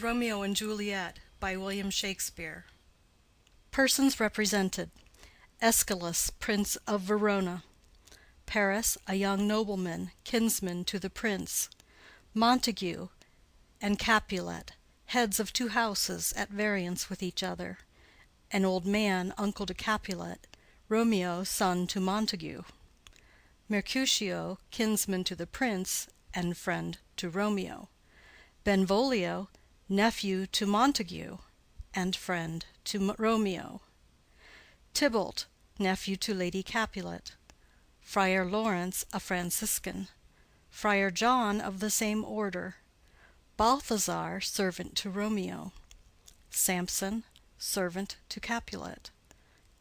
Romeo and Juliet by William Shakespeare. Persons represented: Aeschylus, Prince of Verona; Paris, a young nobleman, kinsman to the prince; Montague and Capulet, heads of two houses at variance with each other; an old man, uncle to Capulet; Romeo, son to Montague; Mercutio, kinsman to the prince, and friend to Romeo; Benvolio, nephew to Montague, and friend to Romeo; Tybalt, nephew to Lady Capulet; Friar Lawrence, a Franciscan; Friar John, of the same order; Balthazar, servant to Romeo; Samson, servant to Capulet;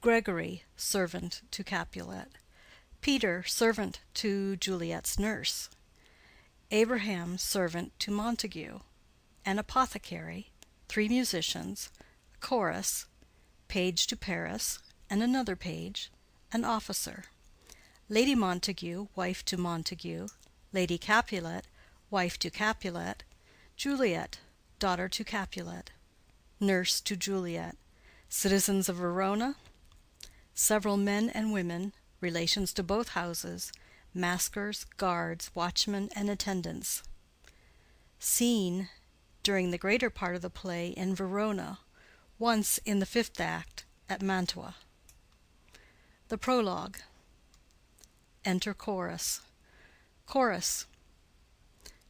Gregory, servant to Capulet; Peter, servant to Juliet's nurse; Abraham, servant to Montague; an apothecary; three musicians; a chorus; page to Paris, and another page; an officer; Lady Montague, wife to Montague; Lady Capulet, wife to Capulet; Juliet, daughter to Capulet; nurse to Juliet; citizens of Verona; several men and women, relations to both houses; maskers, guards, watchmen, and attendants. Scene, during the greater part of the play, in Verona, once in the fifth act at Mantua. The Prologue. Enter Chorus. Chorus.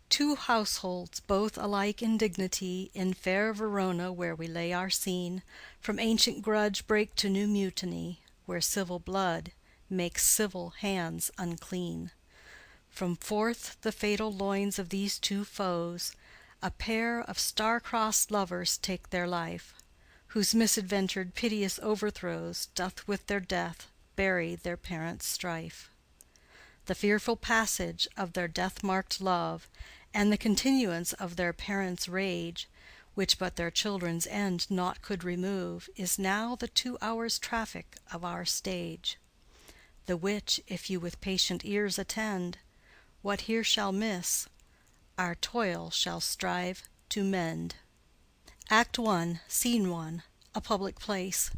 Two households, both alike in dignity, in fair Verona, where we lay our scene, from ancient grudge break to new mutiny, where civil blood makes civil hands unclean. From forth the fatal loins of these two foes, a pair of star-crossed lovers take their life, whose misadventured piteous overthrows doth with their death bury their parents' strife. The fearful passage of their death-marked love, and the continuance of their parents' rage, which but their children's end naught could remove, is now the 2 hours' traffic of our stage; the which, if you with patient ears attend, what here shall miss, our toil shall strive to mend. Act I, Scene I. A public place.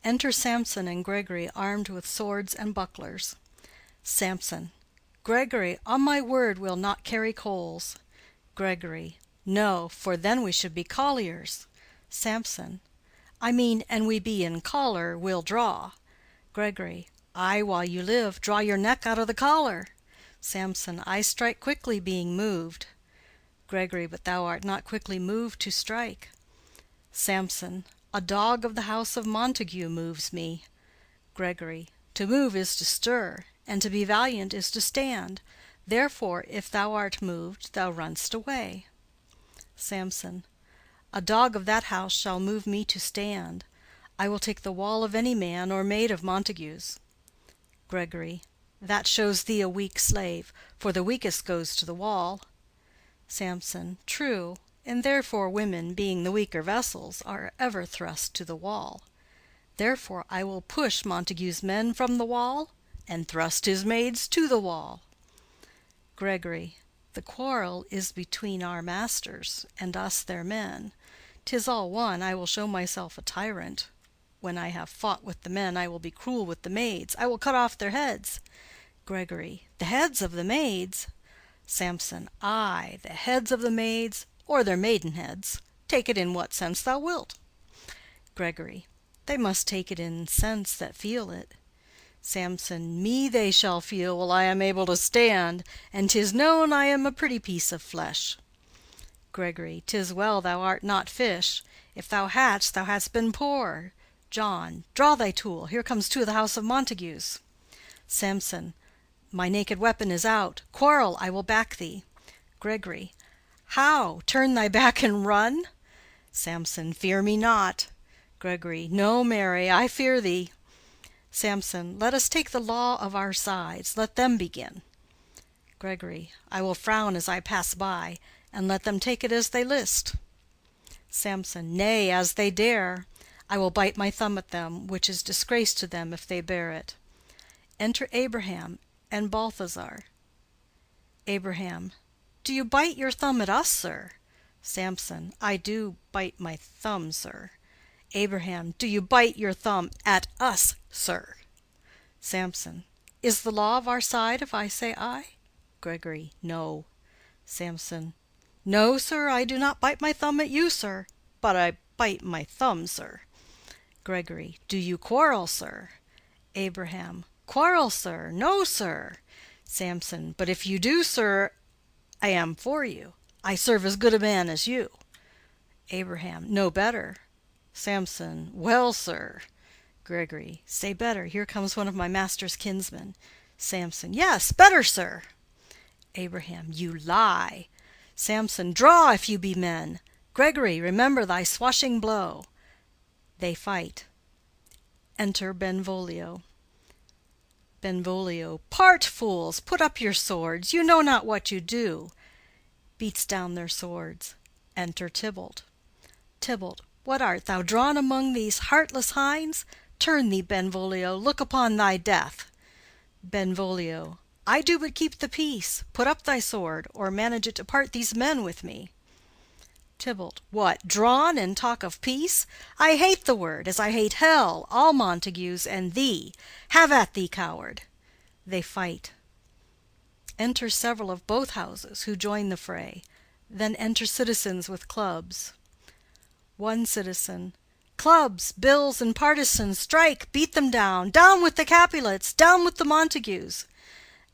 Enter Samson and Gregory, armed with swords and bucklers. Samson. Gregory, on my word, we'll not carry coals. Gregory. No, for then we should be colliers. Samson. I mean, an we be in collar, we'll draw. Gregory. Ay, while you live, draw your neck out of the collar. Samson. I strike quickly, being moved. Gregory. But thou art not quickly moved to strike. Samson. A dog of the house of Montague moves me. Gregory. To move is to stir, and to be valiant is to stand. Therefore, if thou art moved, thou run'st away. Samson. A dog of that house shall move me to stand. I will take the wall of any man or maid of Montague's. Gregory. That shows thee a weak slave, for the weakest goes to the wall. Samson. True, and therefore women, being the weaker vessels, are ever thrust to the wall. Therefore I will push Montague's men from the wall, and thrust his maids to the wall. Gregory. The quarrel is between our masters, and us their men. 'Tis all one, I will show myself a tyrant. When I have fought with the men, I will be cruel with the maids, I will cut off their heads. Gregory. The heads of the maids? Samson. Ay, the heads of the maids, or their maidenheads. Take it in what sense thou wilt. Gregory. They must take it in sense that feel it. Samson. Me they shall feel while I am able to stand, and 'tis known I am a pretty piece of flesh. Gregory. 'Tis well thou art not fish. If thou hadst, thou hadst been poor. John. Draw thy tool, here comes two of the house of Montagues. Samson. My naked weapon is out. Quarrel, I will back thee. Gregory. How? Turn thy back and run? Samson. Fear me not. Gregory. No, marry, I fear thee. Samson. Let us take the law of our sides. Let them begin. Gregory. I will frown as I pass by, and let them take it as they list. Samson. Nay, as they dare. I will bite my thumb at them, which is disgrace to them if they bear it. Enter Abraham and Balthazar. Abraham. Do you bite your thumb at us, sir? Samson. I do bite my thumb, sir. Abraham. Do you bite your thumb at us, sir? Samson. Is the law of our side if I say aye? Gregory. No. Samson. No, sir, I do not bite my thumb at you, sir, but I bite my thumb, sir. Gregory. Do you quarrel, sir? Abraham. Quarrel, sir? No, sir. Samson. But if you do, sir, I am for you. I serve as good a man as you. Abraham. No better. Samson. Well, sir. Gregory. Say better. Here comes one of my master's kinsmen. Samson. Yes, better, sir. Abraham. You lie. Samson. Draw, if you be men. Gregory, remember thy swashing blow. They fight. Enter Benvolio. Benvolio. Part, fools! Put up your swords. You know not what you do. Beats down their swords. Enter Tybalt. Tybalt. What art thou drawn among these heartless hinds? Turn thee, Benvolio, look upon thy death. Benvolio. I do but keep the peace. Put up thy sword, or manage it to part these men with me. Tybalt. What, drawn, and talk of peace? I hate the word, as I hate hell, all Montagues, and thee. Have at thee, coward. They fight. Enter several of both houses, who join the fray. Then enter citizens with clubs. One citizen. Clubs, bills, and partisans, strike, beat them down. Down with the Capulets, down with the Montagues.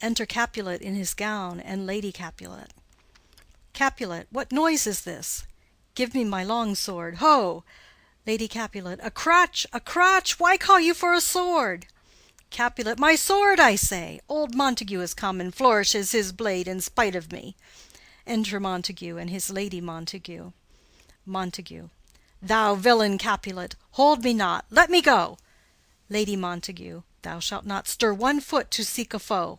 Enter Capulet in his gown, and Lady Capulet. Capulet. What noise is this? Give me my long sword. Ho! Lady Capulet. A crutch, a crutch! Why call you for a sword? Capulet. My sword, I say. Old Montague has come and flourishes his blade in spite of me. Enter Montague and his Lady Montague. Montague. Thou villain Capulet, hold me not. Let me go. Lady Montague. Thou shalt not stir one foot to seek a foe.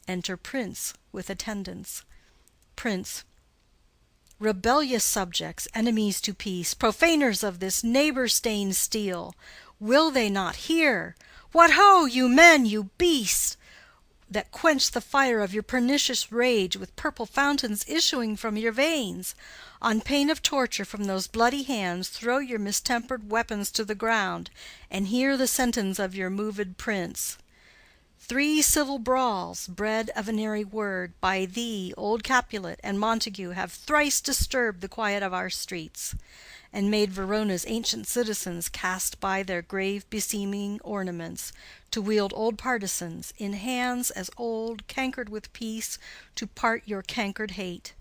Enter Prince with attendants. Prince. Rebellious subjects, enemies to peace, profaners of this neighbor-stained steel, will they not hear? What ho, you men, you beasts, that quench the fire of your pernicious rage with purple fountains issuing from your veins? On pain of torture from those bloody hands, throw your mistempered weapons to the ground, and hear the sentence of your moved prince. 3 civil brawls, bred of an airy word, by thee, old Capulet, and Montague, have thrice disturbed the quiet of our streets, and made Verona's ancient citizens cast by their grave beseeming ornaments, to wield old partisans, in hands as old, cankered with peace, to part your cankered hate.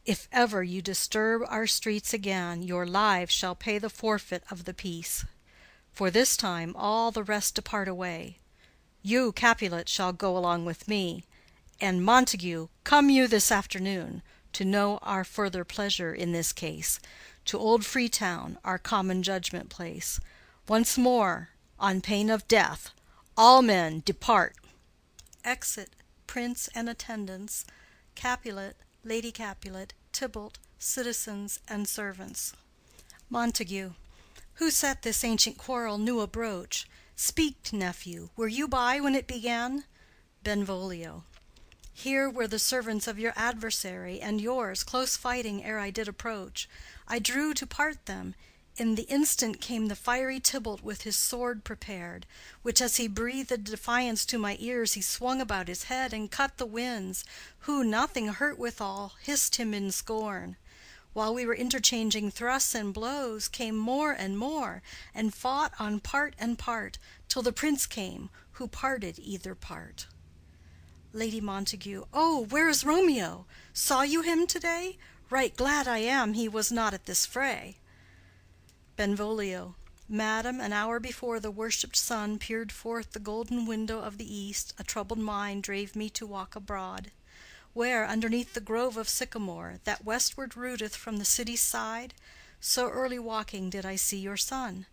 If ever you disturb our streets again, your lives shall pay the forfeit of the peace. For this time all the rest depart away. You, Capulet, shall go along with me, and Montague, come you this afternoon, to know our further pleasure in this case, to old Freetown, our common judgment place. Once more, on pain of death, all men depart. Exit Prince and attendants, Capulet, Lady Capulet, Tybalt, citizens, and servants. Montague. Who set this ancient quarrel new abroach? Speak, nephew, were you by when it began? Benvolio. Here were the servants of your adversary and yours, close fighting ere I did approach. I drew to part them. In the instant came the fiery Tybalt with his sword prepared, which as he breathed defiance to my ears he swung about his head and cut the winds, who, nothing hurt withal, hissed him in scorn. While we were interchanging thrusts and blows, came more and more, and fought on part and part, till the prince came, who parted either part. Lady Montague. Oh, where is Romeo? Saw you him to-day? Right glad I am he was not at this fray. Benvolio. Madam, an hour before the worshipped sun peered forth the golden window of the east, a troubled mind drave me to walk abroad, where, underneath the grove of sycamore, that westward rooteth from the city's side, so early walking did I see your son.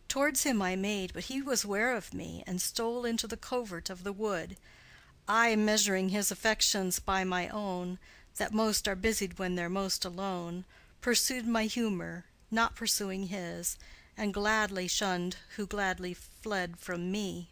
Towards him I made, but he was ware of me, and stole into the covert of the wood. I, measuring his affections by my own, that most are busied when they're most alone, pursued my humor, not pursuing his, and gladly shunned who gladly fled from me.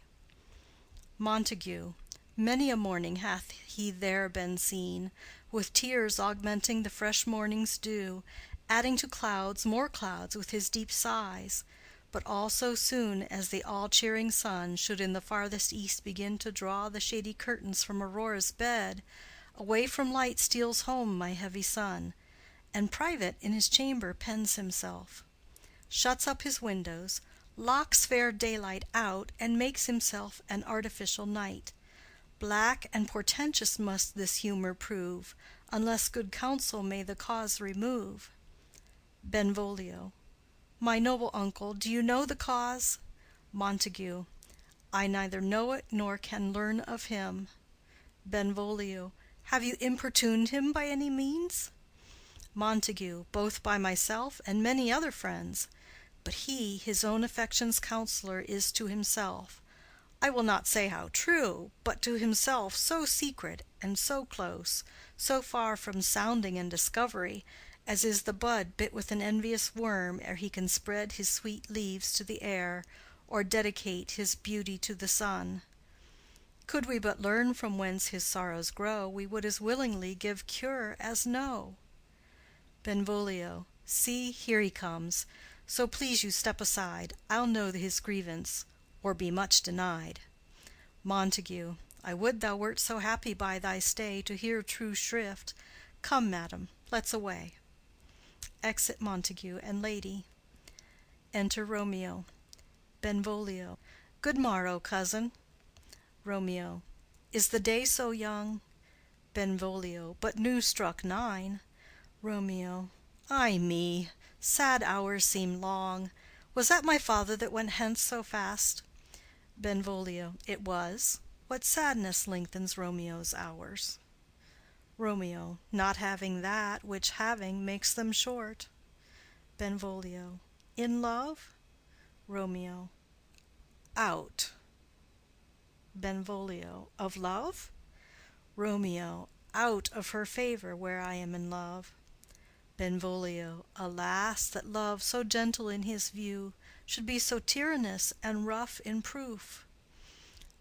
Montague. Many a morning hath he there been seen, with tears augmenting the fresh morning's dew, adding to clouds more clouds with his deep sighs. But all so soon as the all-cheering sun should in the farthest east begin to draw the shady curtains from Aurora's bed, away from light steals home my heavy son, and private in his chamber pens himself, shuts up his windows, locks fair daylight out, and makes himself an artificial night. Black and portentous must this humor prove, unless good counsel may the cause remove. Benvolio. My noble uncle, do you know the cause? Montague. I neither know it nor can learn of him. Benvolio. Have you importuned him by any means? Montague. Both by myself and many other friends. But he his own affection's counselor is to himself. I will not say how true, but to himself so secret and so close, so far from sounding and discovery, as is the bud bit with an envious worm ere he can spread his sweet leaves to the air, or dedicate his beauty to the sun. Could we but learn from whence his sorrows grow, we would as willingly give cure as know. Benvolio. See, here he comes. So please you step aside. I'll know his grievance, or be much denied. Montague. I would thou wert so happy by thy stay to hear true shrift. Come, madam, let's away. Exit Montague and lady. Enter Romeo. Benvolio. Good morrow, cousin. Romeo. Is the day so young? Benvolio. But new struck 9. Romeo. Ay me, sad hours seem long. Was that my father that went hence so fast? Benvolio. It was. What sadness lengthens Romeo's hours? Romeo. Not having that which having makes them short. Benvolio. In love? Romeo. Out. Benvolio. Of love? Romeo. Out of her favor where I am in love. Benvolio. Alas, that love, so gentle in his view, should be so tyrannous and rough in proof.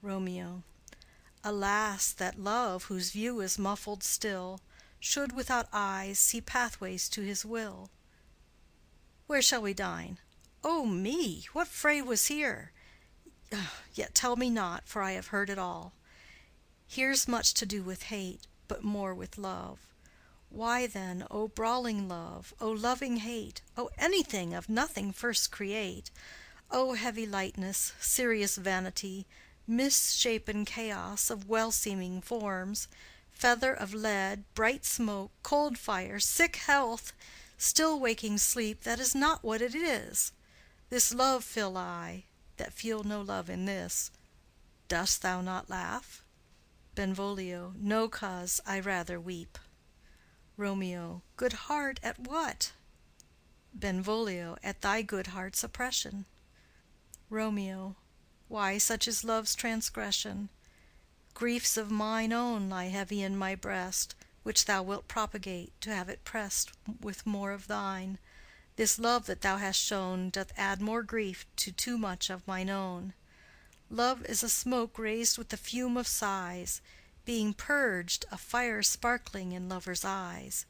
Romeo. Alas, that love, whose view is muffled still, should without eyes see pathways to his will. Where shall we dine? O me! What fray was here? Yet tell me not, for I have heard it all. Here's much to do with hate, but more with love. Why then, O brawling love, O loving hate, O anything of nothing first create, O heavy lightness, serious vanity, misshapen chaos of well-seeming forms, feather of lead, bright smoke, cold fire, sick health, still waking sleep that is not what it is. This love feel I, that feel no love in this. Dost thou not laugh? Benvolio. No, cause I rather weep. Romeo. Good heart at what? Benvolio. At thy good heart's oppression. Romeo. Why, such is love's transgression. Griefs of mine own lie heavy in my breast, which thou wilt propagate, to have it pressed with more of thine. This love that thou hast shown doth add more grief to too much of mine own. Love is a smoke raised with the fume of sighs, being purged, a fire sparkling in lovers' eyes,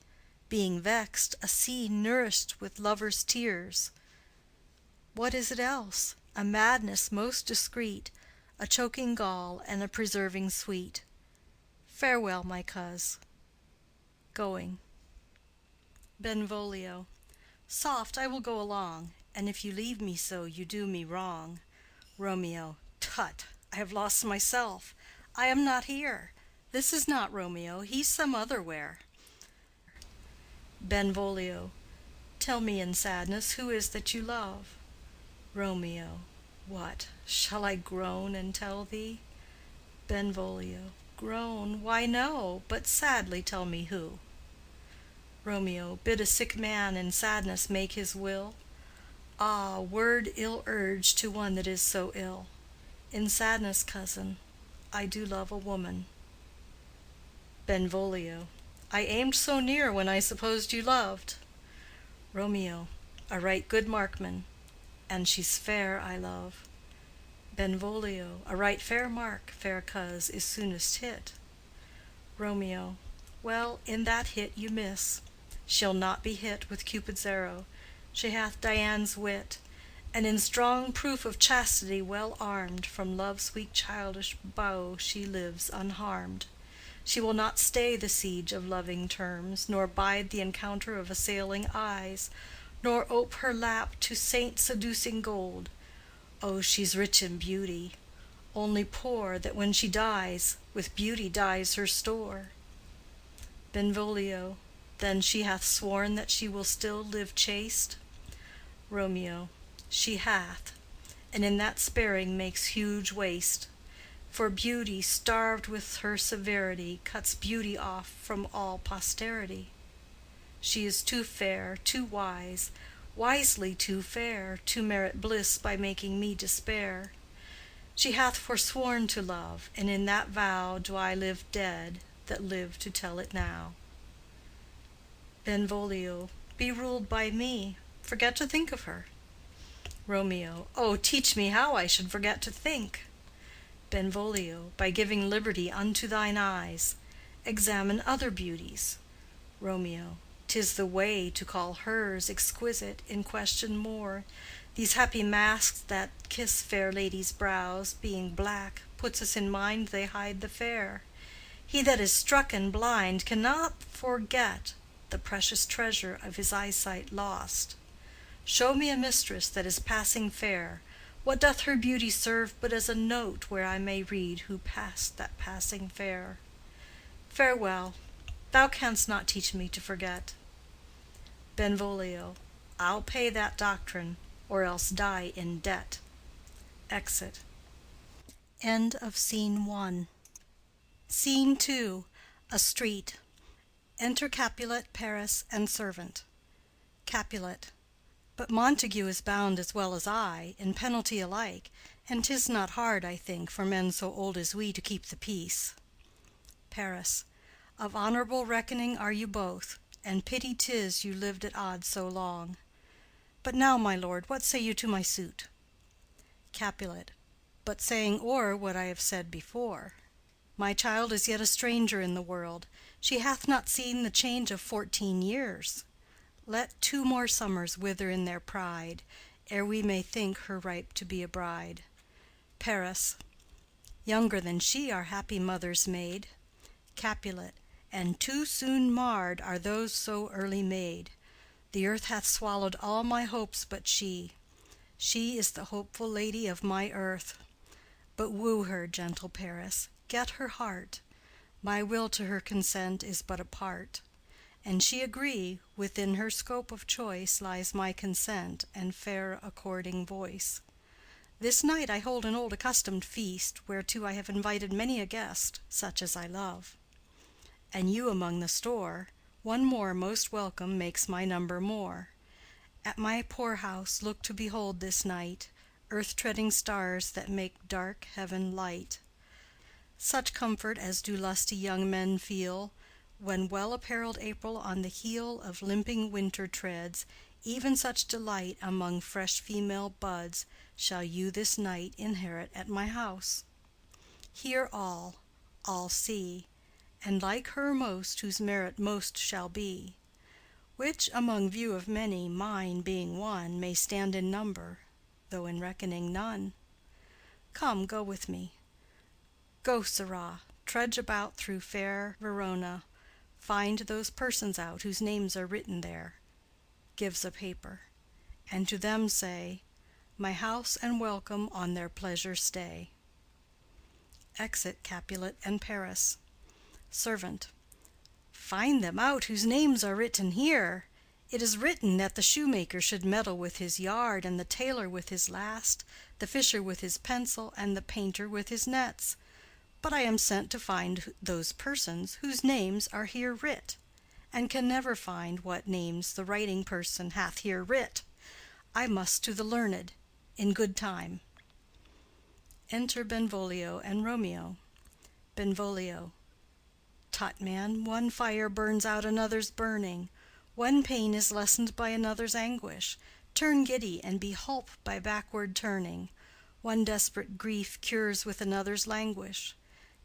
being vexed, a sea nourished with lovers' tears. What is it else? A madness most discreet, a choking gall and a preserving sweet. Farewell, my coz. Going. Benvolio. Soft, I will go along, and if you leave me so, you do me wrong. Romeo. Tut! I have lost myself. I am not here. This is not Romeo. He's some other where. Benvolio. Tell me in sadness who is that you love. Romeo. What, shall I groan and tell thee? Benvolio. Groan? Why, no, but sadly tell me who. Romeo. Bid a sick man in sadness make his will. Ah, word ill urged to one that is so ill. In sadness, cousin, I do love a woman. Benvolio. I aimed so near when I supposed you loved. Romeo. A right good markman, and she's fair I love. Benvolio, a right fair mark, fair coz, is soonest hit. Romeo. Well, in that hit you miss. She'll not be hit with Cupid's arrow. She hath Dian's wit, and in strong proof of chastity well armed, from love's weak childish bow she lives unharmed. She will not stay the siege of loving terms, nor bide the encounter of assailing eyes, nor ope her lap to saint seducing gold. Oh, she's rich in beauty, only poor that when she dies, with beauty dies her store. Benvolio. Then she hath sworn that she will still live chaste? Romeo. She hath, and in that sparing makes huge waste. For beauty, starved with her severity, cuts beauty off from all posterity. She is too fair, too wise, wisely too fair, to merit bliss by making me despair. She hath forsworn to love, and in that vow do I live dead that live to tell it now. Benvolio. Be ruled by me. Forget to think of her. Romeo. Oh, teach me how I should forget to think. Benvolio. By giving liberty unto thine eyes. Examine other beauties. Romeo. 'Tis the way to call hers exquisite in question more. These happy masks that kiss fair ladies' brows, being black, puts us in mind they hide the fair. He that is struck and blind cannot forget the precious treasure of his eyesight lost. Show me a mistress that is passing fair. What doth her beauty serve but as a note where I may read who passed that passing fair? Farewell. Thou canst not teach me to forget. Benvolio. I'll pay that doctrine, or else die in debt. Exit. End of Scene 1. Scene 2. A street. Enter Capulet, Paris, and servant. Capulet. But Montague is bound as well as I, in penalty alike, and 'tis not hard, I think, for men so old as we to keep the peace. Paris. Of honorable reckoning are you both, and pity 'tis you lived at odds so long. But now, my lord, what say you to my suit? Capulet. But saying o'er what I have said before. My child is yet a stranger in the world. She hath not seen the change of 14 years. Let 2 more summers wither in their pride, ere we may think her ripe to be a bride. Paris. Younger than she are happy mothers made. Capulet. And too soon marred are those so early made. The earth hath swallowed all my hopes but she. She is the hopeful lady of my earth. But woo her, gentle Paris, get her heart. My will to her consent is but a part. And she agree, within her scope of choice lies my consent and fair according voice. This night I hold an old accustomed feast, whereto I have invited many a guest, such as I love. And you among the store, one more most welcome makes my number more. At my poor house look to behold this night earth-treading stars that make dark heaven light. Such comfort as do lusty young men feel, when well-apparelled April on the heel of limping winter treads, even such delight among fresh female buds shall you this night inherit at my house. Hear all see, and like her most whose merit most shall be, which among view of many, mine being one, may stand in number, though in reckoning none. Come, go with me. Go, sirrah, trudge about through fair Verona, find those persons out whose names are written there, gives a paper, and to them say, my house and welcome on their pleasure stay. Exit Capulet and Paris. Servant. Find them out whose names are written here. It is written that the shoemaker should meddle with his yard, and the tailor with his last, the fisher with his pencil, and the painter with his nets. But I am sent to find those persons whose names are here writ, and can never find what names the writing person hath here writ. I must to the learned, in good time. Enter Benvolio and Romeo. Benvolio. Tut, man, one fire burns out another's burning. One pain is lessened by another's anguish. Turn giddy and be holp by backward turning. One desperate grief cures with another's languish.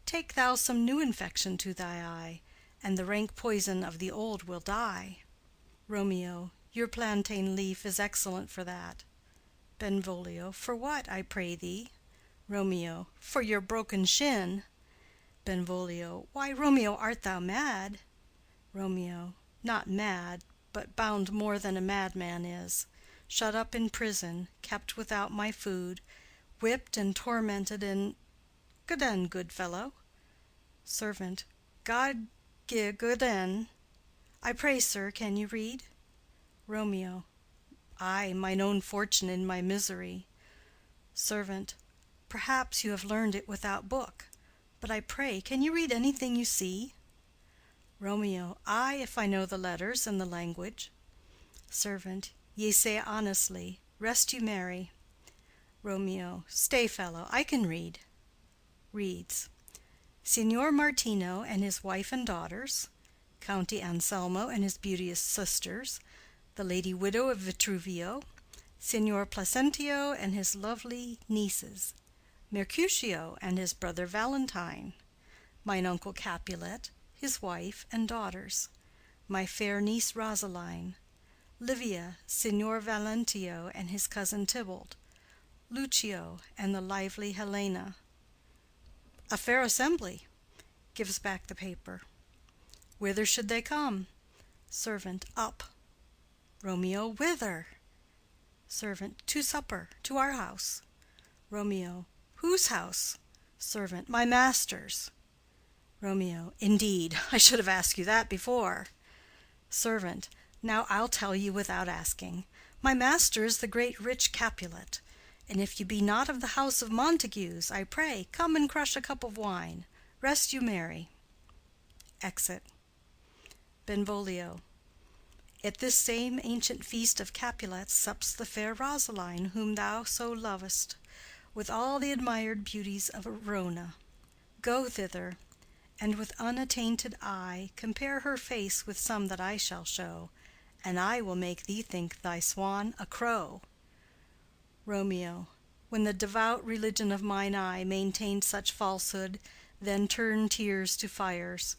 Take thou some new infection to thy eye, and the rank poison of the old will die. Romeo, your plantain leaf is excellent for that. Benvolio, for what, I pray thee? Romeo, for your broken shin. Benvolio, why, Romeo, art thou mad? Romeo, not mad, but bound more than a madman is, shut up in prison, kept without my food, whipped and tormented and— Good-den, good fellow. Servant, God gi' good-den. I pray, sir, can you read? Romeo, I, mine own fortune in my misery. Servant, perhaps you have learned it without book, but I pray, can you read anything you see? Romeo, I, if I know the letters and the language. Servant, ye say honestly. Rest you merry. Romeo, stay, fellow, I can read. Reads. Signor Martino and his wife and daughters, County Anselmo and his beauteous sisters, the lady widow of Vitruvio, Signor Placentio and his lovely nieces, Mercutio and his brother Valentine, mine uncle Capulet, his wife and daughters, my fair niece Rosaline, Livia, Signor Valentio and his cousin Tybalt, Lucio and the lively Helena. A fair assembly. Gives back the paper. Whither should they come? Servant, up. Romeo, whither? Servant, to supper, to our house. Romeo, whose house? Servant, my master's. Romeo, indeed, I should have asked you that before. Servant, now I'll tell you without asking. My master is the great rich Capulet, and if you be not of the house of Montagues, I pray, come and crush a cup of wine. Rest you merry. Exit. Benvolio. At this same ancient feast of Capulets sups the fair Rosaline, whom thou so lovest, with all the admired beauties of Verona. Go thither, and with unattainted eye compare her face with some that I shall show, and I will make thee think thy swan a crow. Romeo. When the devout religion of mine eye maintained such falsehood, then turn tears to fires,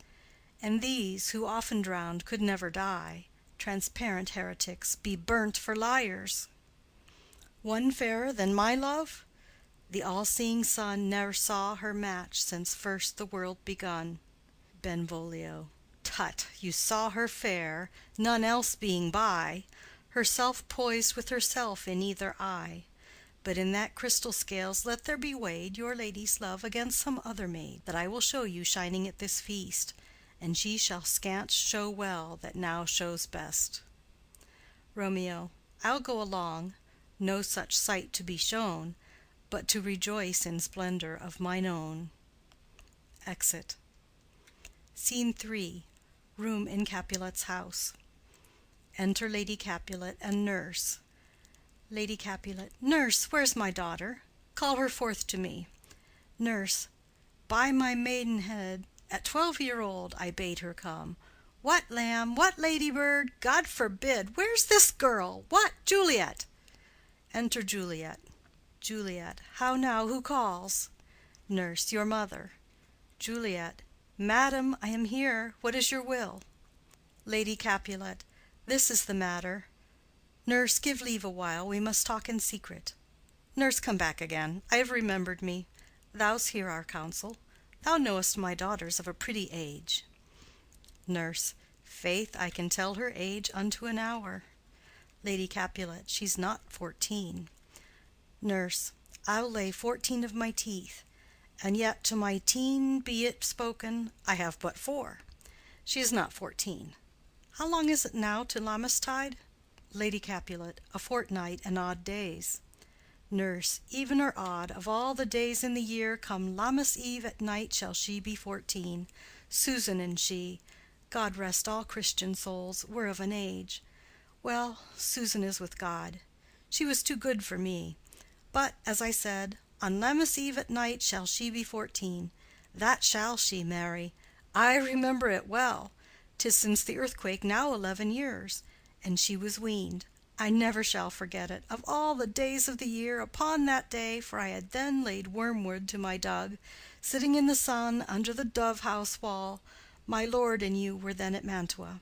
and these, who often drowned, could never die, transparent heretics, be burnt for liars. One fairer than my love? The all-seeing sun ne'er saw her match since first the world begun. Benvolio. Tut, you saw her fair, none else being by, herself poised with herself in either eye. But in that crystal scales let there be weighed your lady's love against some other maid that I will show you shining at this feast, and she shall scant show well that now shows best. Romeo. I'll go along, no such sight to be shown, but to rejoice in splendor of mine own. Exit. Scene 3. Room in Capulet's house. Enter Lady Capulet and nurse. Lady Capulet. Nurse, where's my daughter? Call her forth to me. Nurse. By my maidenhead, at 12-year-old I bade her come. What, lamb? What, ladybird? God forbid! Where's this girl? What, Juliet? Enter Juliet. Juliet. How now? Who calls? Nurse. Your mother. Juliet. Madam, I am here. What is your will? Lady Capulet. This is the matter. Nurse, give leave a while. We must talk in secret. Nurse, come back again. I have remembered me. Thou's hear our counsel. Thou knowest my daughter's of a pretty age. Nurse. Faith, I can tell her age unto an hour. Lady Capulet. She's not 14. Nurse. I'll lay 14 of my teeth, and yet to my teen be it spoken, I have but 4. She is not 14. How long is it now to Lammastide? Lady Capulet. A fortnight and odd days. Nurse. Even or odd, of all the days in the year, come Lammas Eve at night shall she be 14. Susan and she, God rest all Christian souls, were of an age. Well, Susan is with God. She was too good for me. But, as I said, on Lammas Eve at night shall she be 14. That shall she, Mary. I remember it well. 'Tis since the earthquake now 11 years, and she was weaned. I never shall forget it. Of all the days of the year, upon that day, for I had then laid wormwood to my dug, sitting in the sun under the dove-house wall, my lord and you were then at Mantua.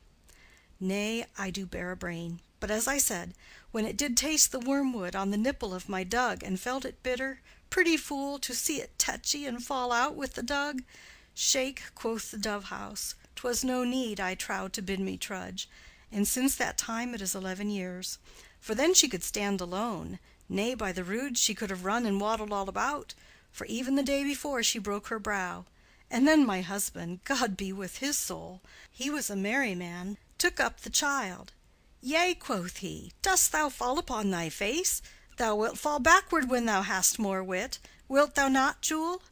Nay, I do bear a brain. But as I said, when it did taste the wormwood on the nipple of my dug, and felt it bitter, pretty fool, to see it tetchy and fall out with the dug. Shake, quoth the dove-house, 'twas no need, I trow, to bid me trudge, and since that time it is 11 years. For then she could stand alone, nay, by the rood she could have run and waddled all about, for even the day before she broke her brow. And then my husband, God be with his soul, he was a merry man, took up the child. Yea, quoth he, dost thou fall upon thy face? Thou wilt fall backward when thou hast more wit. Wilt thou not, Jewel?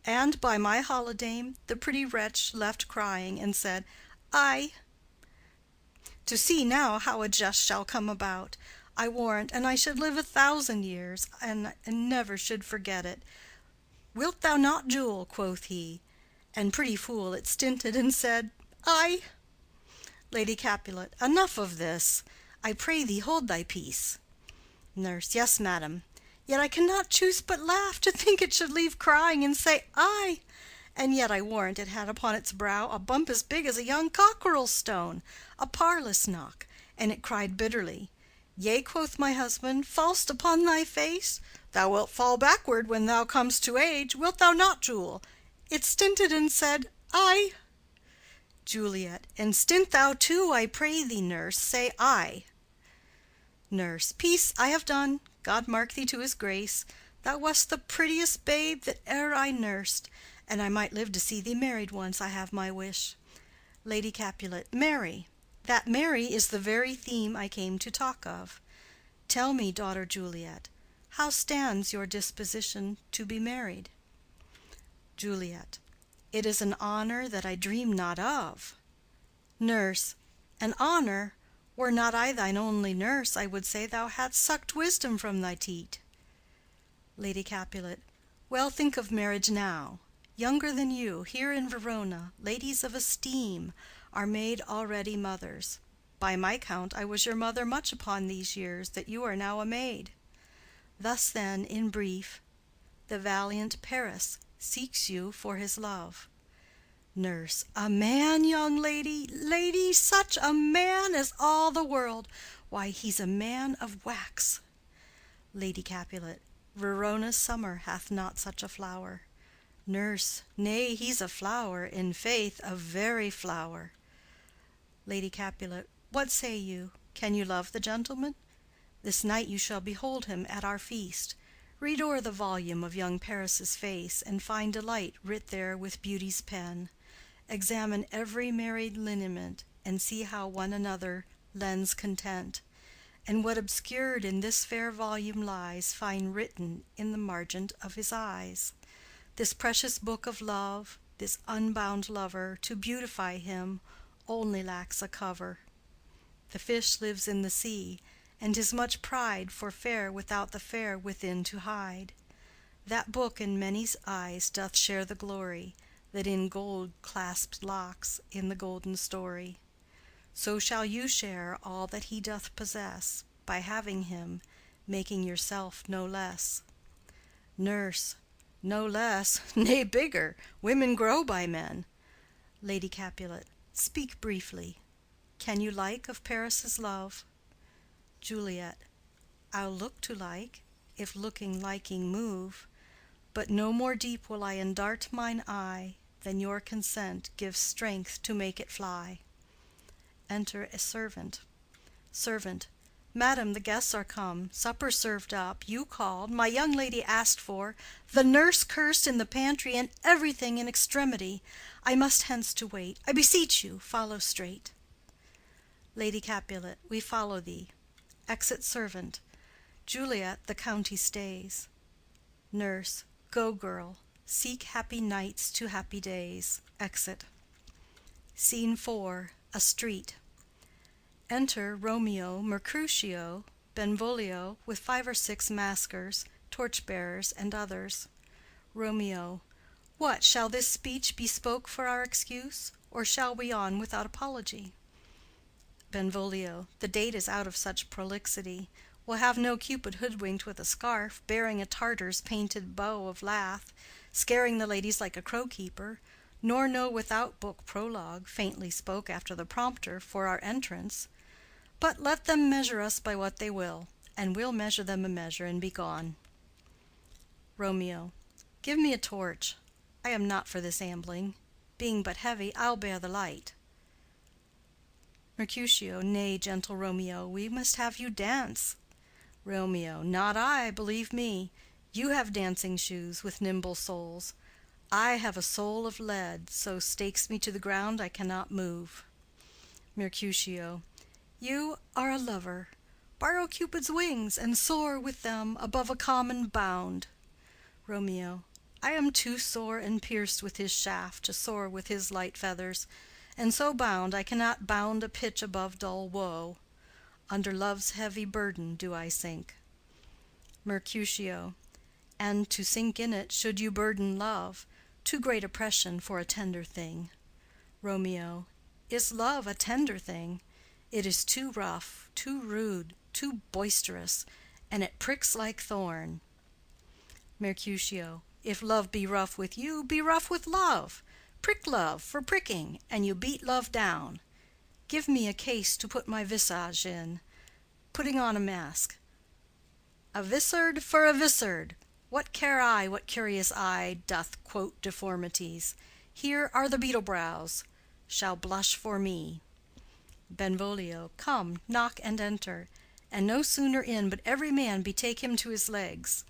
And by my holidame, the pretty wretch left crying, and said, Aye. To see now how a jest shall come about, I warrant, and I should live 1,000 years, and never should forget it. Wilt thou not, Jewel? Quoth he. And pretty fool it stinted, and said, Aye. Lady Capulet. Enough of this. I pray thee hold thy peace. Nurse. Yes, madam. Yet I cannot choose but laugh to think it should leave crying and say aye. And yet I warrant it had upon its brow a bump as big as a young cockerel stone, a parlous knock, and it cried bitterly. Yea, quoth my husband, fall'st upon thy face? Thou wilt fall backward when thou comest to age. Wilt thou not, Jewel? It stinted and said, Aye. Juliet. And stint thou too, I pray thee, nurse, say aye. Nurse. Peace, I have done. God mark thee to his grace. Thou wast the prettiest babe that e'er I nursed, and I might live to see thee married once, I have my wish. Lady Capulet. Marry. That marry is the very theme I came to talk of. Tell me, daughter Juliet, how stands your disposition to be married? Juliet. It is an honor that I dream not of. Nurse. An honor? Were not I thine only nurse, I would say thou hadst sucked wisdom from thy teat. Lady Capulet. Well, think of marriage now. Younger than you, here in Verona, ladies of esteem, are made already mothers. By my count, I was your mother much upon these years that you are now a maid. Thus then, in brief, the valiant Paris seeks you for his love. Nurse. A man, young lady, lady, such a man as all the world. Why, he's a man of wax. Lady Capulet. Verona's summer hath not such a flower. Nurse. Nay, he's a flower, in faith, a very flower. Lady Capulet. What say you? Can you love the gentleman? This night you shall behold him at our feast. Read o'er the volume of young Paris's face, and find delight writ there with beauty's pen. Examine every married lineament, and see how one another lends content. And what obscured in this fair volume lies, find written in the margent of his eyes. This precious book of love, this unbound lover, to beautify him, only lacks a cover. The fish lives in the sea, and 'tis much pride for fair without the fair within to hide. That book in many's eyes doth share the glory that in gold clasped locks in the golden story. So shall you share all that he doth possess, by having him, making yourself no less. Nurse. No less, nay, bigger. Women grow by men. Lady Capulet. Speak briefly. Can you like of Paris's love? Juliet. I'll look to like, if looking liking move, but no more deep will I endart mine eye than your consent gives strength to make it fly. Enter a servant. Servant. Madam, the guests are come, supper served up, you called, my young lady asked for, the nurse cursed in the pantry, and everything in extremity. I must hence to wait. I beseech you, follow straight. Lady Capulet. We follow thee. Exit servant. Juliet, the county stays. Nurse. Go, girl. Seek happy nights to happy days. Exit. Scene 4. A street. Enter Romeo, Mercutio, Benvolio, with 5 or 6 maskers, torch-bearers, and others. Romeo. What, shall this speech be spoke for our excuse, or shall we on without apology? Benvolio, the date is out of such prolixity. We'll have no Cupid hoodwinked with a scarf, bearing a Tartar's painted bow of lath, scaring the ladies like a crow‐keeper, nor no without‐book prologue, faintly spoke after the prompter, for our entrance. But let them measure us by what they will, and we'll measure them a measure and be gone. Romeo. Give me a torch. I am not for this ambling. Being but heavy, I'll bear the light. Mercutio. Nay, gentle Romeo, we must have you dance. Romeo. Not I, believe me. You have dancing shoes with nimble soles. I have a soul of lead, so stakes me to the ground I cannot move. Mercutio. You are a lover. Borrow Cupid's wings, and soar with them above a common bound. Romeo. I am too sore and pierced with his shaft to soar with his light feathers, and so bound I cannot bound a pitch above dull woe. Under love's heavy burden do I sink. Mercutio. And to sink in it should you burden love, too great oppression for a tender thing. Romeo. Is love a tender thing? It is too rough, too rude, too boisterous, and it pricks like thorn. Mercutio. If love be rough with you, be rough with love. Prick love for pricking, and you beat love down. Give me a case to put my visage in, putting on a mask. A vizard for a vizard. What care I what curious eye doth quote deformities? Here are the beetle brows, shall blush for me. Benvolio. Come, knock and enter, and no sooner in but every man betake him to his legs.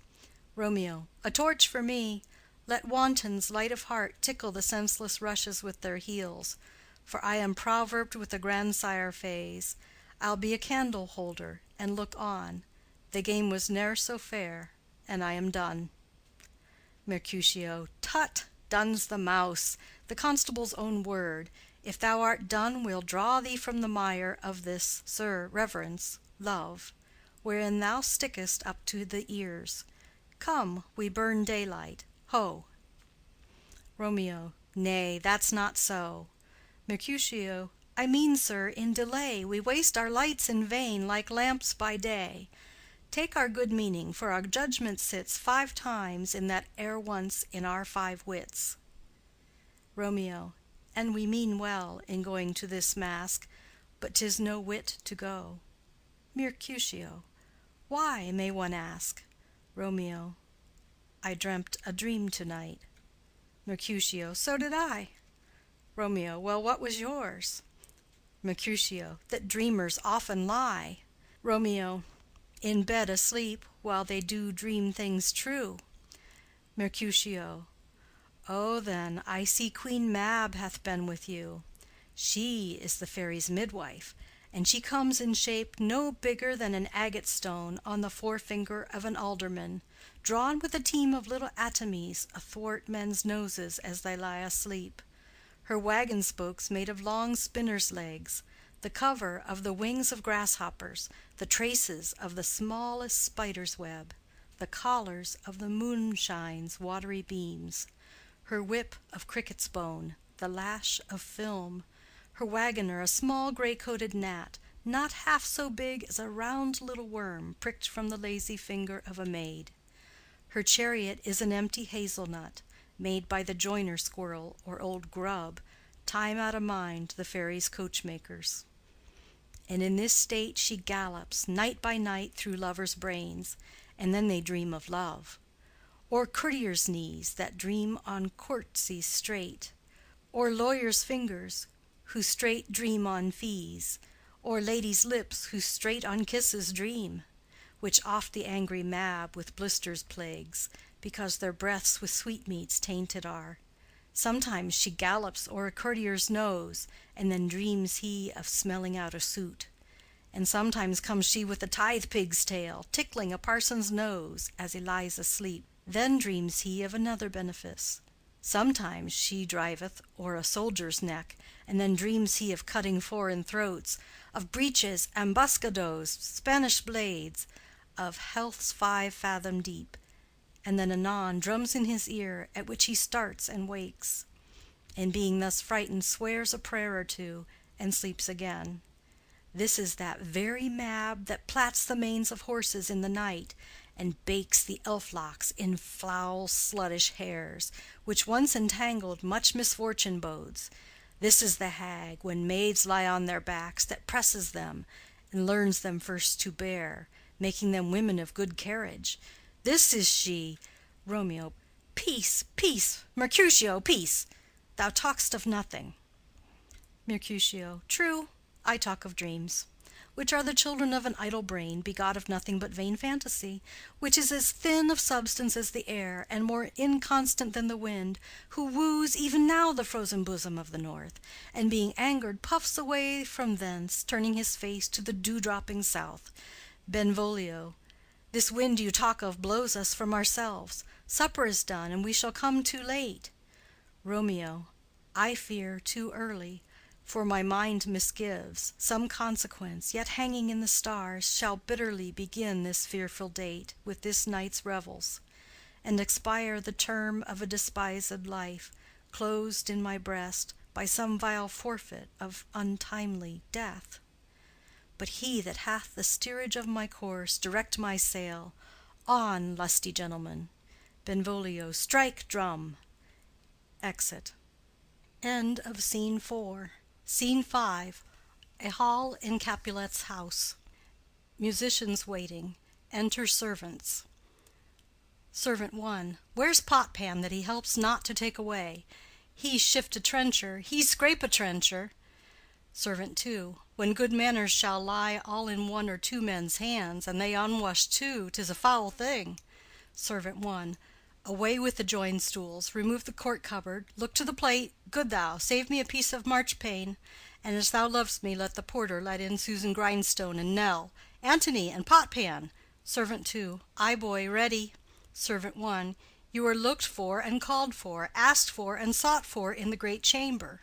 Romeo. A torch for me. Let wantons light of heart tickle the senseless rushes with their heels, for I am proverbed with the grandsire phase. I'll be a candle holder, and look on. The game was ne'er so fair, and I am done. Mercutio. Tut! Done's the mouse, the constable's own word. If thou art done, we'll draw thee from the mire of this, sir, reverence, love, wherein thou stickest up to the ears. Come, we burn daylight. Ho! Romeo. Nay, that's not so. Mercutio. I mean, sir, in delay we waste our lights in vain, like lamps by day. Take our good meaning, for our judgment sits 5 times in that ere once in our 5 wits. Romeo. And we mean well in going to this mask, but 'tis no wit to go. Mercutio. Why, may one ask? Romeo. I dreamt a dream to-night. Mercutio. So did I. Romeo. Well, what was yours? Mercutio. That dreamers often lie. Romeo. In bed asleep, while they do dream things true. Mercutio. Oh, then, I see Queen Mab hath been with you. She is the fairies' midwife, and she comes in shape no bigger than an agate stone on the forefinger of an alderman, drawn with a team of little atomies athwart men's noses as they lie asleep. Her wagon spokes made of long spinners' legs, the cover of the wings of grasshoppers, the traces of the smallest spider's web, the collars of the moonshine's watery beams, her whip of cricket's bone, the lash of film, her wagoner a small gray-coated gnat, not half so big as a round little worm pricked from the lazy finger of a maid. Her chariot is an empty hazelnut, made by the joiner squirrel or old grub, time out of mind the fairies' coachmakers. And in this state she gallops night by night through lovers' brains, and then they dream of love. Or courtiers' knees that dream on courtesies straight, or lawyers' fingers who straight dream on fees, or ladies' lips who straight on kisses dream, which oft the angry Mab with blisters plagues, because their breaths with sweetmeats tainted are. Sometimes she gallops o'er a courtier's nose, and then dreams he of smelling out a suit. And sometimes comes she with a tithe-pig's tail, tickling a parson's nose as he lies asleep. Then dreams he of another benefice. Sometimes she driveth o'er a soldier's neck, and then dreams he of cutting foreign throats, of breeches, ambuscados, Spanish blades, of health's 5 fathom deep, and then anon drums in his ear, at which he starts and wakes, and being thus frightened swears a prayer or two, and sleeps again. This is that very Mab that plats the manes of horses in the night, and bakes the elf-locks in foul sluttish hairs, which once entangled much misfortune bodes. This is the hag, when maids lie on their backs, that presses them, and learns them first to bear, making them women of good carriage. This is she. Romeo. Peace, peace, Mercutio, peace. Thou talk'st of nothing. Mercutio. True, I talk of dreams, which are the children of an idle brain, begot of nothing but vain fantasy, which is as thin of substance as the air, and more inconstant than the wind, who woos even now the frozen bosom of the north, and being angered puffs away from thence, turning his face to the dew-dropping south. Benvolio. This wind you talk of blows us from ourselves. Supper is done, and we shall come too late. Romeo. I fear too early. For my mind misgives, some consequence, yet hanging in the stars, shall bitterly begin this fearful date with this night's revels, and expire the term of a despised life, closed in my breast by some vile forfeit of untimely death. But he that hath the steerage of my course, direct my sail. On, lusty gentlemen. Benvolio. Strike, drum. Exit. End of Scene 4. Scene 5. A hall in Capulet's house. Musicians waiting. Enter servants. Servant 1. Where's Potpan that he helps not to take away? He shift a trencher, he scrape a trencher. Servant 2. When good manners shall lie all in one or two men's hands, and they unwashed too, 'tis a foul thing. Servant 1. Away with the joined stools, remove the court cupboard, look to the plate, good thou, save me a piece of marchpane, and as thou lovest me, let the porter let in Susan Grindstone and Nell, Antony and Potpan. Servant 2. Aye, boy, ready. Servant 1. You are looked for and called for, asked for and sought for in the great chamber.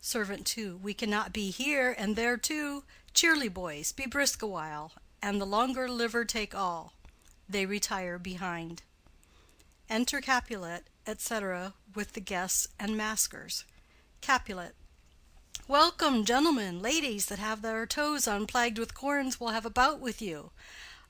Servant 2. We cannot be here and there too. Cheerly, boys, be brisk a while, and the longer liver take all. They retire behind. Enter Capulet, etc., with the guests and maskers. Capulet. Welcome, gentlemen, ladies that have their toes unplagued with corns will have a bout with you.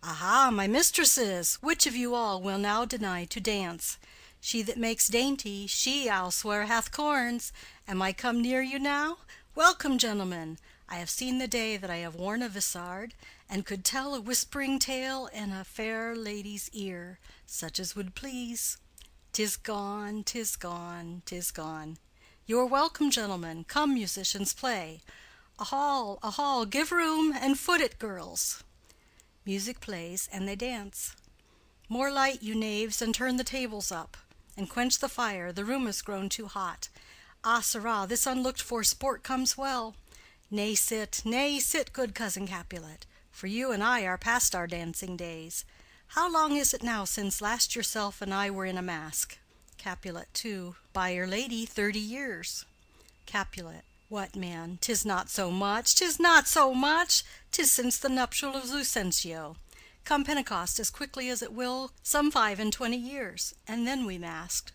Aha, my mistresses, which of you all will now deny to dance? She that makes dainty, she, I'll swear, hath corns. Am I come near you now? Welcome, gentlemen. I have seen the day that I have worn a vissard, and could tell a whispering tale in a fair lady's ear, such as would please. 'Tis gone, 'tis gone, 'tis gone. You are welcome, gentlemen. Come, musicians, play. A hall, give room, and foot it, girls. Music plays, and they dance. More light, you knaves, and turn the tables up, and quench the fire, the room is grown too hot. Ah, sirrah, this unlooked-for sport comes well. Nay, sit, good cousin Capulet, for you and I are past our dancing days. How long is it now since last yourself and I were in a mask? Capulet. 2. By your lady, 30 years. Capulet. What, man, 'tis not so much, 'tis not so much, 'tis since the nuptial of Lucentio. Come Pentecost as quickly as it will, some 25 years, and then we masked.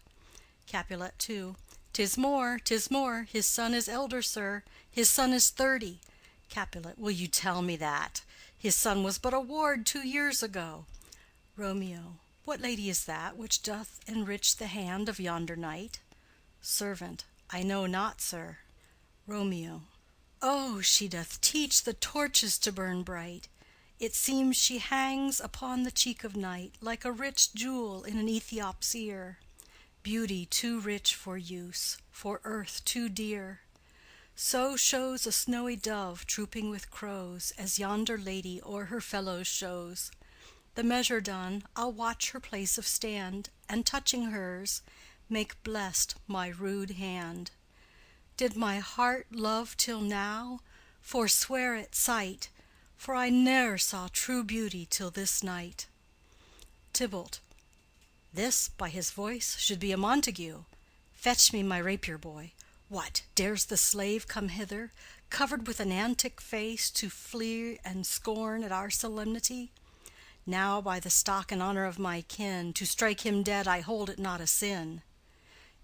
Capulet. 2. 'Tis more, 'tis more, his son is elder, sir, his son is 30. Capulet. Will you tell me that? His son was but a ward 2 years ago. Romeo. What lady is that which doth enrich the hand of yonder knight? Servant. I know not, sir. Romeo. Oh, she doth teach the torches to burn bright. It seems she hangs upon the cheek of night like a rich jewel in an Ethiop's ear. Beauty too rich for use, for earth too dear. So shows a snowy dove trooping with crows, as yonder lady o'er her fellows shows. The measure done, I'll watch her place of stand, and touching hers, make blessed my rude hand. Did my heart love till now? Forswear at sight, for I ne'er saw true beauty till this night. Tybalt. This, by his voice, should be a Montague. Fetch me my rapier, boy. What, dares the slave come hither, covered with an antic face, to flee and scorn at our solemnity? Now, by the stock and honor of my kin, to strike him dead I hold it not a sin.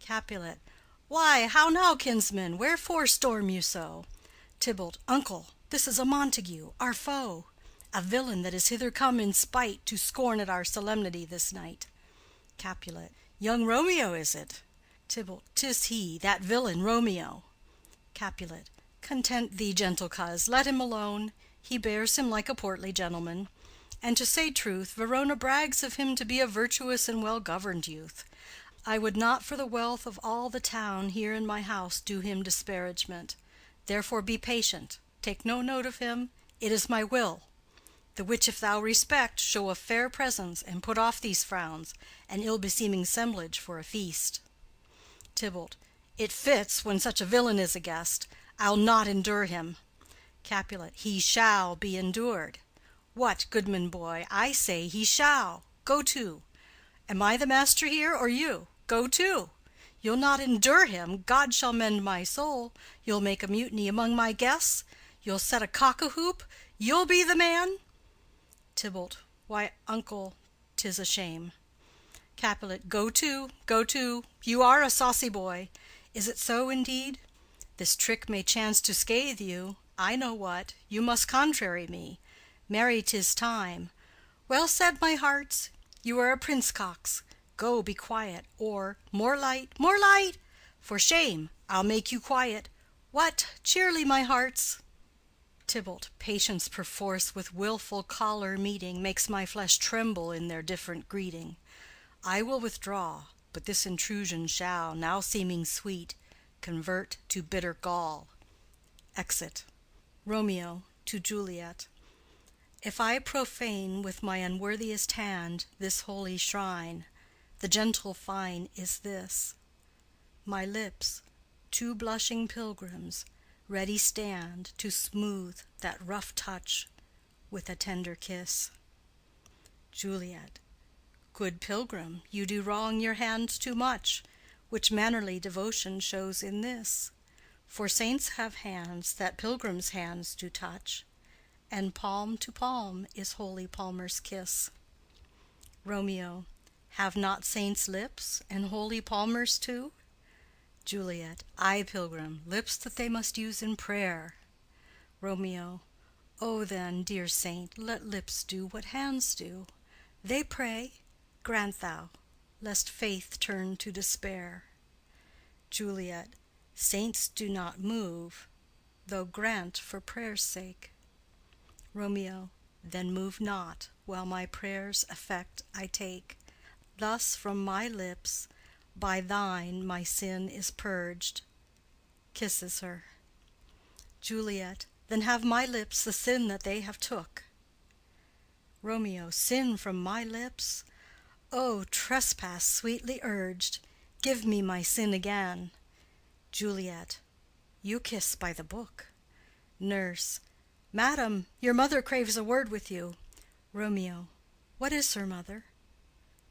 Capulet. Why, how now, kinsman? Wherefore storm you so? Tybalt. Uncle, This is a Montague, our foe, a villain that is hither come in spite to scorn at our solemnity this night. Capulet. Young Romeo is it? Tybalt. 'Tis he, that villain Romeo. Capulet. Content thee, gentle coz, let him alone. He bears him like a portly gentleman. And to say truth, Verona brags of him to be a virtuous and well-governed youth. I would not for the wealth of all the town here in my house do him disparagement. Therefore be patient, take no note of him, it is my will. The which if thou respect, show a fair presence, and put off these frowns, and ill-beseeming semblage for a feast. Tybalt. It fits when such a villain is a guest. I'll not endure him. Capulet. He shall be endured. What, goodman boy, I say he shall. Go to. Am I the master here, or you? Go to. You'll not endure him, God shall mend my soul. You'll make a mutiny among my guests. You'll set a cock-a-hoop. You'll be the man. Tybalt. Why, uncle, 'tis a shame. Capulet. Go to, go to. You are a saucy boy. Is it so indeed? This trick may chance to scathe you. I know what. You must contrary me. Marry, 'tis time. Well said, my hearts. You are a prince-cox. Go, be quiet, or more light, more light. For shame, I'll make you quiet. What, cheerly, my hearts. Tybalt. Patience perforce with wilful choler meeting makes my flesh tremble in their different greeting. I will withdraw, but this intrusion shall, now seeming sweet, convert to bitter gall. Exit. Romeo to Juliet. If I profane with my unworthiest hand this holy shrine, the gentle fine is this: my lips, two blushing pilgrims, ready stand to smooth that rough touch with a tender kiss. Juliet. Good pilgrim, you do wrong your hands too much, which mannerly devotion shows in this. For saints have hands that pilgrims' hands do touch, and palm to palm is holy palmer's kiss. Romeo. Have not saints lips, and holy palmers too? Juliet. Ay, pilgrim, lips that they must use in prayer. Romeo. O then, dear saint, let lips do what hands do. They pray, grant thou, lest faith turn to despair. Juliet. Saints do not move, though grant for prayer's sake. Romeo. Then move not, while my prayer's effect I take. Thus from my lips, by thine my sin is purged. Kisses her. Juliet. Then have my lips the sin that they have took. Romeo. Sin from my lips? O trespass sweetly urged, give me my sin again. Juliet. You kiss by the book. Nurse. Madam, your mother craves a word with you. Romeo. What is her mother?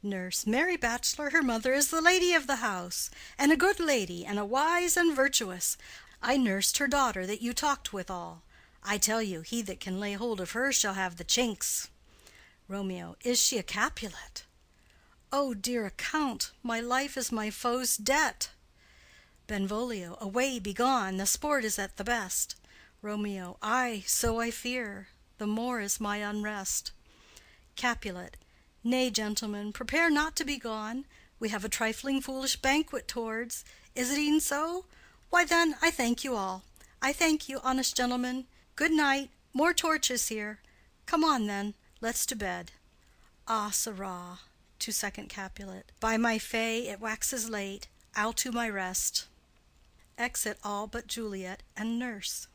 Nurse. Marry, bachelor, her mother is the lady of the house, and a good lady, and a wise and virtuous. I nursed her daughter that you talked withal. I tell you, he that can lay hold of her shall have the chinks. Romeo. Is she a Capulet? O dear account, my life is my foe's debt. Benvolio. Away, begone, the sport is at the best. Romeo. Ay, so I fear, the more is my unrest. Capulet. Nay, gentlemen, prepare not to be gone. We have a trifling foolish banquet towards. Is it e'en so? Why then, I thank you all. I thank you, honest gentlemen. Good night. More torches here. Come on then, let's to bed. Ah, sirrah, to second Capulet. By my fay, it waxes late. I'll to my rest. Exit all but Juliet and nurse.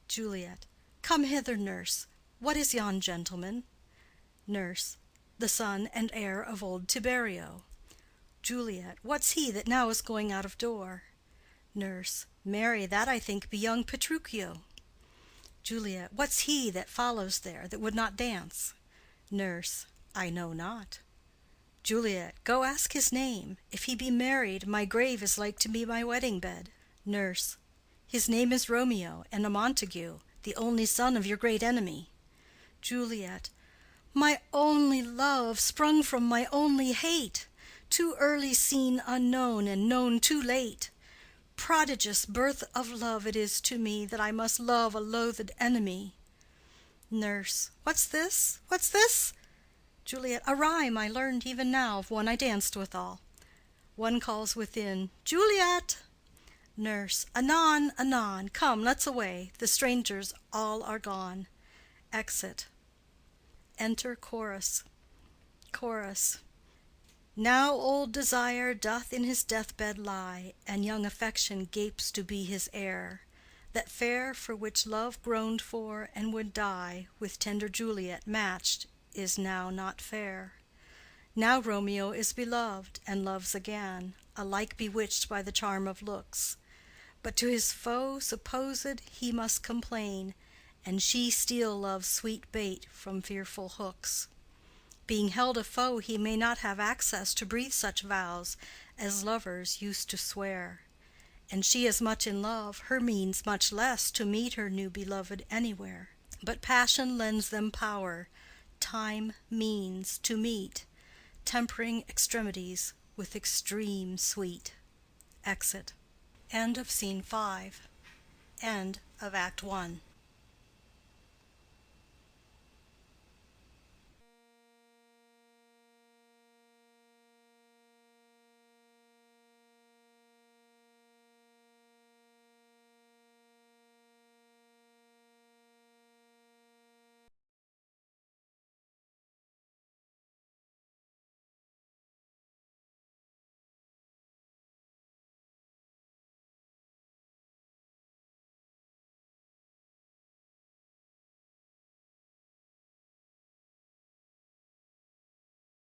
Juliet. Come hither, nurse. What is yon gentleman? Nurse. The son and heir of old Tiberio. Juliet. What's he that now is going out of door? Nurse. Marry, that I think be young Petruchio. Juliet. What's he that follows there, that would not dance? Nurse. I know not. Juliet. Go ask his name. If he be married, my grave is like to be my wedding bed. Nurse. His name is Romeo, and a Montague, the only son of your great enemy. Juliet. My only love, sprung from my only hate, too early seen unknown, and known too late. Prodigious birth of love it is to me, that I must love a loathed enemy. Nurse. What's this? What's this? Juliet. A rhyme I learned even now of one I danced withal. One calls within, Juliet! Nurse. Anon, anon. Come, let's away. The strangers all are gone. Exit. Enter chorus. Chorus. Now old desire doth in his deathbed lie, and young affection gapes to be his heir. That fair for which love groaned for and would die, with tender Juliet matched, is now not fair. Now Romeo is beloved, and loves again, alike bewitched by the charm of looks. But to his foe supposed he must complain, and she steal love's sweet bait from fearful hooks. Being held a foe, he may not have access to breathe such vows as lovers used to swear. And she as much in love, her means much less to meet her new beloved anywhere. But passion lends them power, time means to meet, tempering extremities with extreme sweet. Exit. End of Scene 5. End of Act 1.